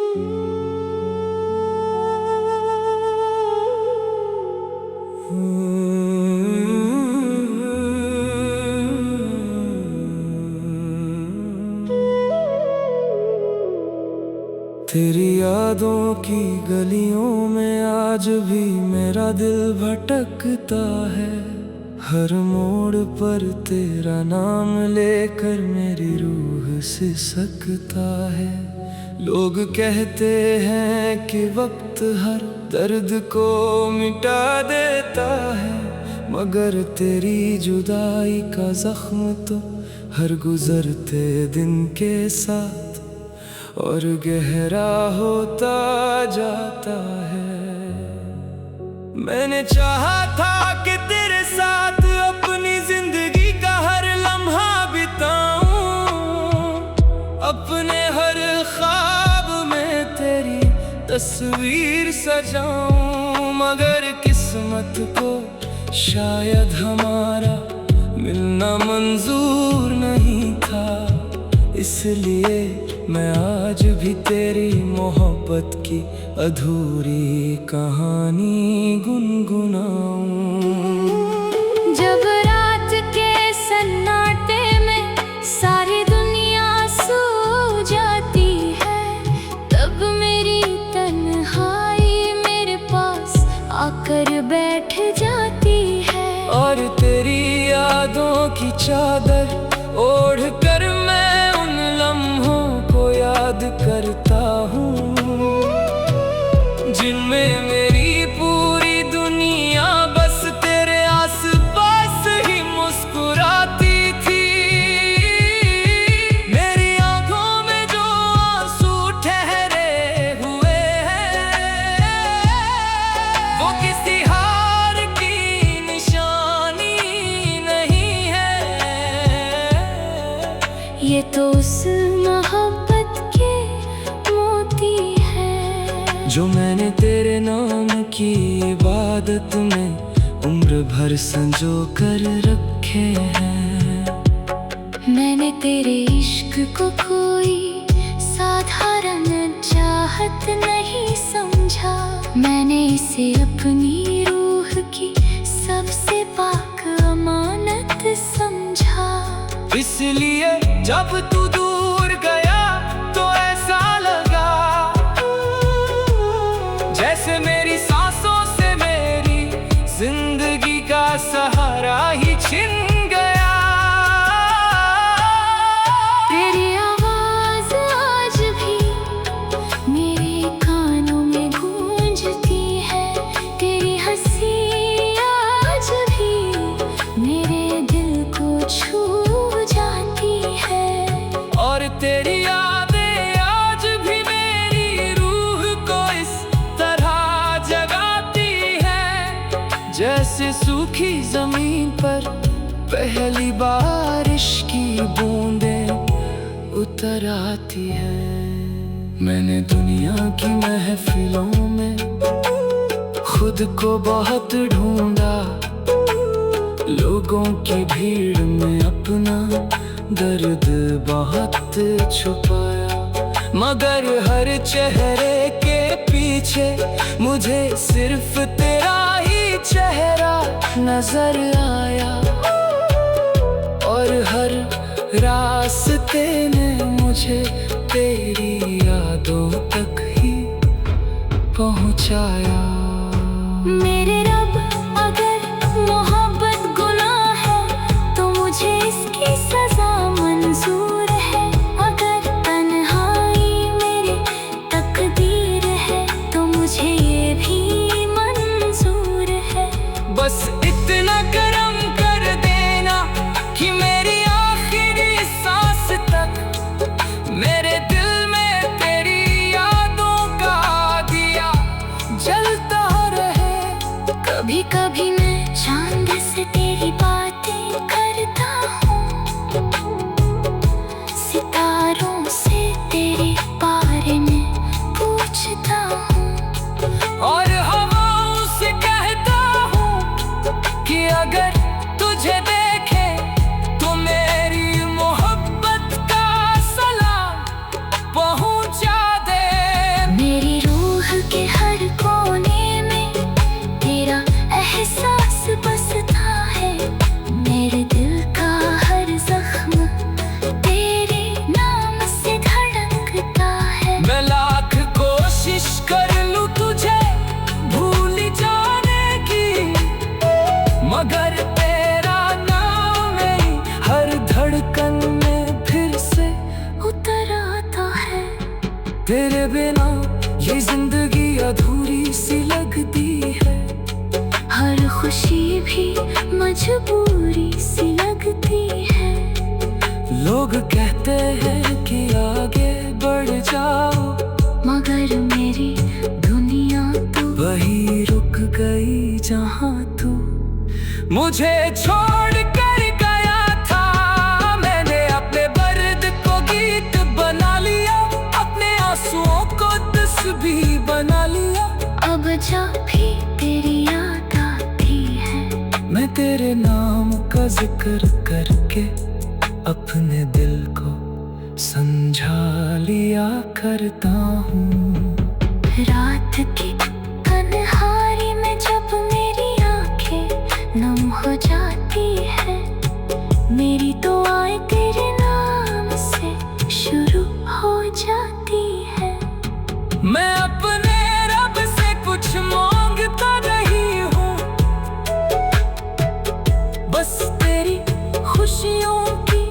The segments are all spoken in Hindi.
तेरी यादों की गलियों में आज भी मेरा दिल भटकता है। हर मोड़ पर तेरा नाम लेकर मेरी रूह सिसकता है। लोग कहते हैं कि वक्त हर दर्द को मिटा देता है, मगर तेरी जुदाई का जख्म तो हर गुजरते दिन के साथ और गहरा होता जाता है। मैंने चाहा था कि तेरे साथ अपनी जिंदगी का हर लम्हा बिताऊं, अपने हर ख्वाब में तेरी तस्वीर सजाऊं, मगर किस्मत को शायद हमारा मिलना मंजूर नहीं था। इसलिए मैं आज भी तेरी मोहब्बत की अधूरी कहानी गुनगुनाऊं। जब रात के सन्नाटे में सारी दुनिया सो जाती है, तब मेरी तन्हाई मेरे पास आकर बैठ जाती है। और तेरी यादों की चादर ओढ़ कर मैं उन लम्हों को याद करता हूँ, जिनमें मेरी पूरी दुनिया बस तेरे आसपास ही मुस्कुराती थी। मेरी आंखों में जो आंसू ठहरे हुए हैं, वो किसी हार की निशानी नहीं है। ये तो उस मोहब्बत के मोती है जो मैंने तेरे नाम की इबादत में उम्र भर संजो कर रखे हैं। मैंने तेरे इश्क को कोई साधारण चाहत नहीं समझा, मैंने इसे अपनी रूह की सबसे पाक अमानत समझा। इसलिए जब तू दूर गया तो ऐसा लगा जैसे मेरी सांसों से मेरी जिंदगी का सहारा ही छिन गया। तेरी आवाज आज भी मेरे कानों में गूंजती है, तेरी हंसी आज भी मेरे दिल को छू जाती है। और तेरी यादें आज भी मेरी रूह को इस तरह जगाती है, जैसे सूखी जमीन पर पहली बारिश की बूंदें उतर आती है। मैंने दुनिया की महफिलों में खुद को बहुत ढूंढा, लोगों की भीड़ में अपना दर्द बहुत छुपाया, मगर हर चेहरे के पीछे मुझे सिर्फ तेरा ही चेहरा नजर आया। और हर रास्ते ने मुझे तेरी यादों तक ही पहुंचाया। मेरे रब, अगर मोहब्बत गुनाह है तो मुझे इसकी सजा मंजूर है। अगर तन्हाई मेरी तकदीर है तो मुझे ये भी मंजूर है। बस इतना करम कर देना कि मेरी आखिरी सांस तक मेरे दिल में तेरी यादों का दिया जलता रहे, तेरे बिना ये जिंदगी अधूरी सी लगती है। हर खुशी भी मजबूरी सी लगती है। लोग कहते हैं कि आगे बढ़ जाओ, मगर मेरी दुनिया तो वही रुक गई जहाँ तू मुझे छोड़ कर गया था। मैंने अपने दर्द को गीत बना लिया, अपने आंसुओं को तस्बीह बना लिया। अब जब भी तेरी याद आती है, मैं तेरे नाम का जिक्र करके अपने दिल को समझा लिया करता हूँ। रात की तन्हाई में जब मेरी आंखें नम हो जाती है, मेरी दुआएं तेरे नाम से शुरू हो जाती है। मैं अपने रब से कुछ मांगता नहीं हूँ, बस तेरी खुशियों की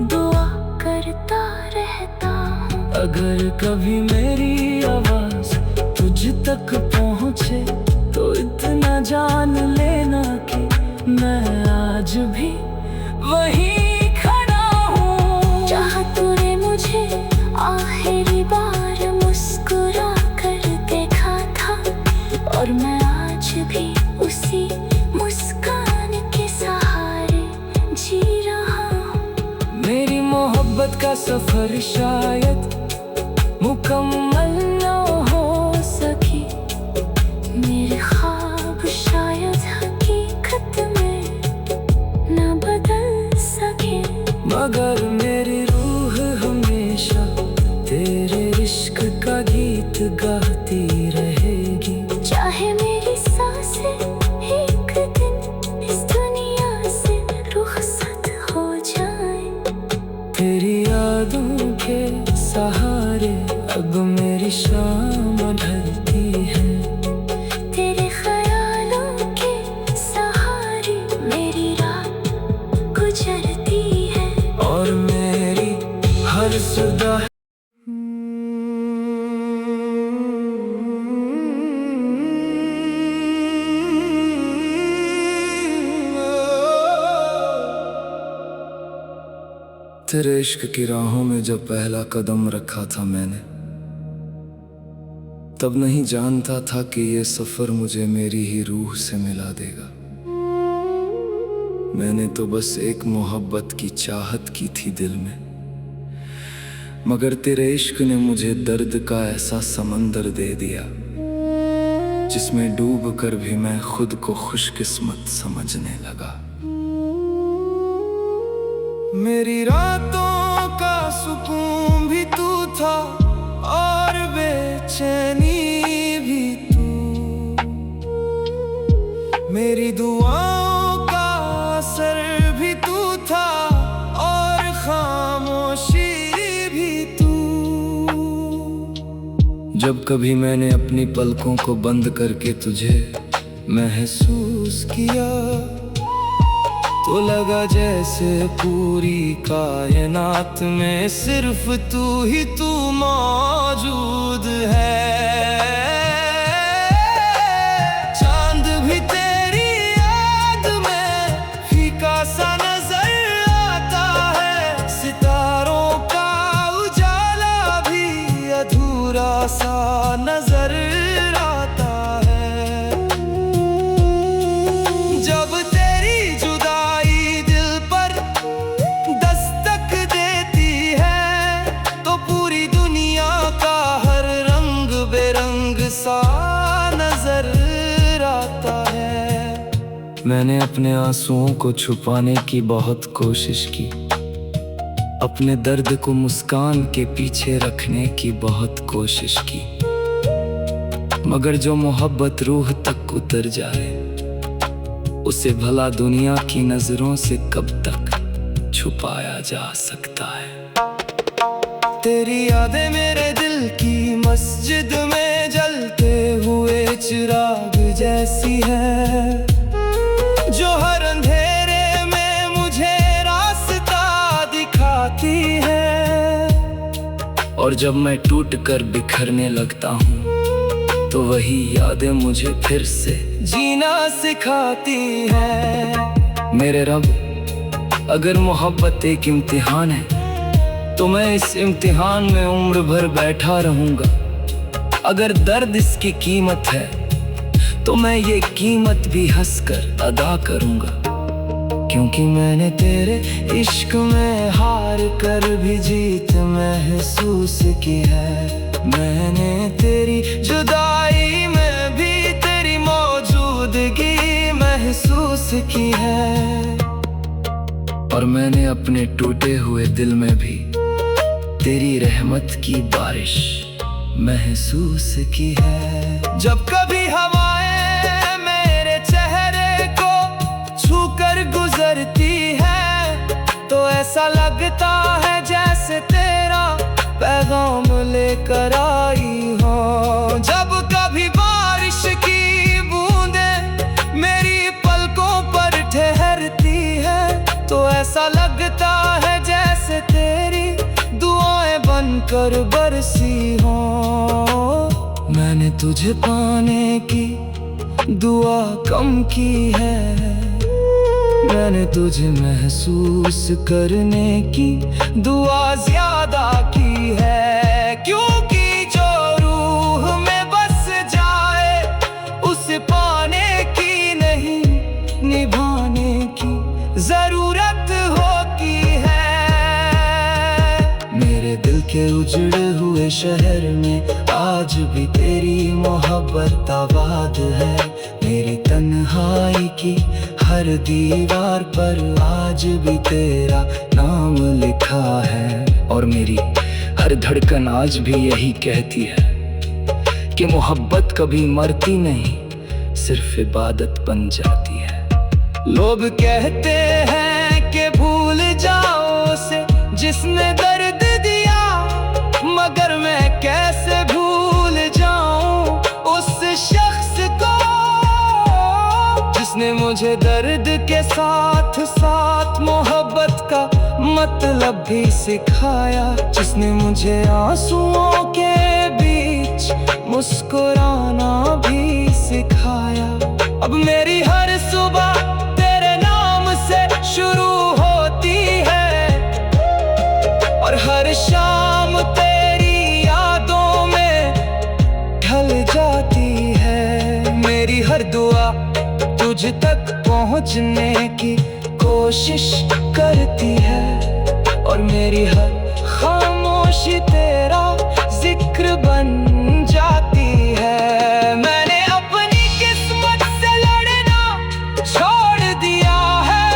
दुआ करता रहता हूँ। अगर कभी मेरी आवाज तुझ तक पहुँचे तो इतना जान लेना कि मैं आज भी वहीं खड़ा हूँ। जहाँ तूने मुझे आखिरी बार मुस्कुरा कर देखा था, और मैं आज भी उसी मुस्कान के सहारे जी रहा हूँ। मेरी मोहब्बत का सफर शायद मुकम्मल न हो सकी, मेरे ख्वाब शायद हकीकत में न बदल सके, मगर मेरी रूह हमेशा तेरे इश्क का गीत गाती रहेगी। चाहे मेरी सांसें एक दिन इस दुनिया से रुखसत हो जाए। तेरी यादों के सहारे अब मेरी शाम ढलती है। तेरे ख्यालों के सहारे मेरी रात गुजरती है। और मेरी हर सदा तेरे इश्क की राहों में जब पहला कदम रखा था मैंने, तब नहीं जानता था कि ये सफर मुझे मेरी ही रूह से मिला देगा। मैंने तो बस एक मोहब्बत की चाहत की थी दिल में, मगर तेरे इश्क ने मुझे दर्द का ऐसा समंदर दे दिया, जिसमें डूब कर भी मैं खुद को खुशकिस्मत समझने लगा। मेरी रातों का सुकून भी तू था और बेचैनी भी तू, मेरी दुआओं का असर भी तू था और खामोशी भी तू। जब कभी मैंने अपनी पलकों को बंद करके तुझे महसूस किया, तो लगा जैसे पूरी कायनात में सिर्फ तू ही तू मौजूद है। चांद भी तेरी याद में फीका सा नजर आता है, सितारों का उजाला भी अधूरा सा नजर आता है। जब सा नजर आता है। मैंने अपने आंसुओं को छुपाने की बहुत कोशिश की, अपने दर्द को मुस्कान के पीछे रखने की बहुत कोशिश की, मगर जो मोहब्बत रूह तक उतर जाए, उसे भला दुनिया की नजरों से कब तक छुपाया जा सकता है। तेरी यादें मेरे दिल की मस्जिद में जलते हुए चिराग जैसी है, जो हर अंधेरे में मुझे रास्ता दिखाती है। और जब मैं टूट कर बिखरने लगता हूँ तो वही यादें मुझे फिर से जीना सिखाती है। मेरे रब, अगर मोहब्बत एक इम्तिहान है तो मैं इस इम्तिहान में उम्र भर बैठा रहूंगा। अगर दर्द इसकी कीमत है तो मैं ये कीमत भी हंसकर अदा करूंगा, क्योंकि मैंने तेरे इश्क में हार कर भी जीत महसूस की है। मैंने तेरी जुदाई में भी तेरी मौजूदगी महसूस की है, और मैंने अपने टूटे हुए दिल में भी तेरी रहमत की बारिश महसूस की है। जब कभी हवाएं मेरे चेहरे को छूकर गुजरती है तो ऐसा लगता है जैसे तेरा पैगाम लेकर आई हो। जब कभी बारिश की बूंदें मेरी पलकों पर ठहरती है तो ऐसा लगता है जैसे तेरी दुआएं बनकर बरसी हो। मैंने तुझे पाने की दुआ कम की है, मैंने तुझे महसूस करने की दुआ ज्यादा की है, क्योंकि जो रूह में बस जाए उसे पाने की नहीं निभाने की जरूरत होती है। मेरे दिल के उजड़े हुए शहर में आज भी तेरी मोहब्बत आबाद है। मेरी तन्हाई की हर दीवार पर आज भी तेरा नाम लिखा है, और मेरी हर धड़कन आज भी यही कहती है कि मोहब्बत कभी मरती नहीं, सिर्फ इबादत बन जाती है। लोग कहते हैं कि भूल जाओ उसे जिसने दर्द दिया, मगर मैं कैसे भूल जाऊं उस शख्स को जिसने मुझे दर्द के साथ साथ मोहब्बत का मतलब भी सिखाया, जिसने मुझे आंसुओं के बीच मुस्कुराना भी सिखाया। अब मेरी हर सुबह तेरे नाम से शुरू होती है और हर शाम तेरी यादों में ढल जाती है। मेरी हर दुआ तुझ तक पहुंचने की कोशिश करती है, और मेरी हर खामोशी तेरा जिक्र बन जाती है। मैंने अपनी किस्मत से लड़ना छोड़ दिया है,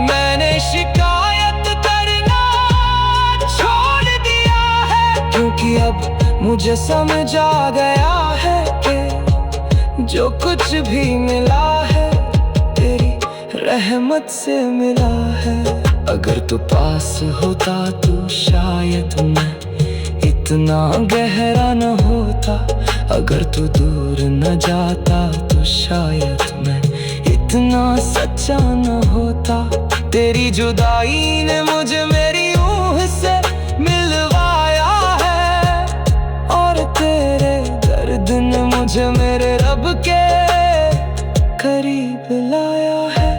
मैंने शिकायत करना छोड़ दिया है, क्योंकि अब मुझे समझ आ गया है कि जो कुछ भी मिला है तेरी रहमत से मिला है। अगर तू पास होता तो शायद मैं इतना गहरा न होता, अगर तू दूर न जाता तो शायद मैं इतना सच्चा न होता। तेरी जुदाई ने मुझे मेरी रूह से मिलवाया है, और तेरे दर्द ने मुझे मेरे रब के करीब लाया है।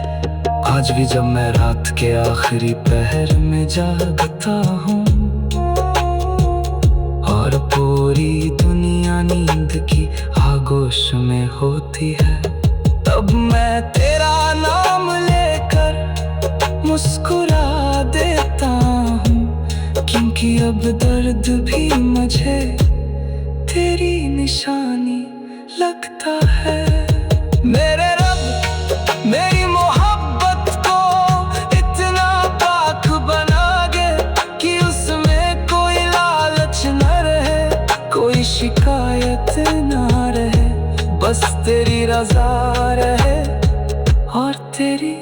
आज भी जब मैं रात के आखिरी पहर में जागता हूँ और पूरी दुनिया नींद की आगोश में होती है, तब मैं तेरा नाम लेकर मुस्कुरा देता हूँ, क्योंकि अब दर्द भी मुझे तेरी निशानी लगता है। मेरे रब मेरी मोहब्बत को इतना पाक बना दे कि उसमें कोई लालच न रहे, कोई शिकायत न रहे, बस तेरी रज़ा रहे और तेरी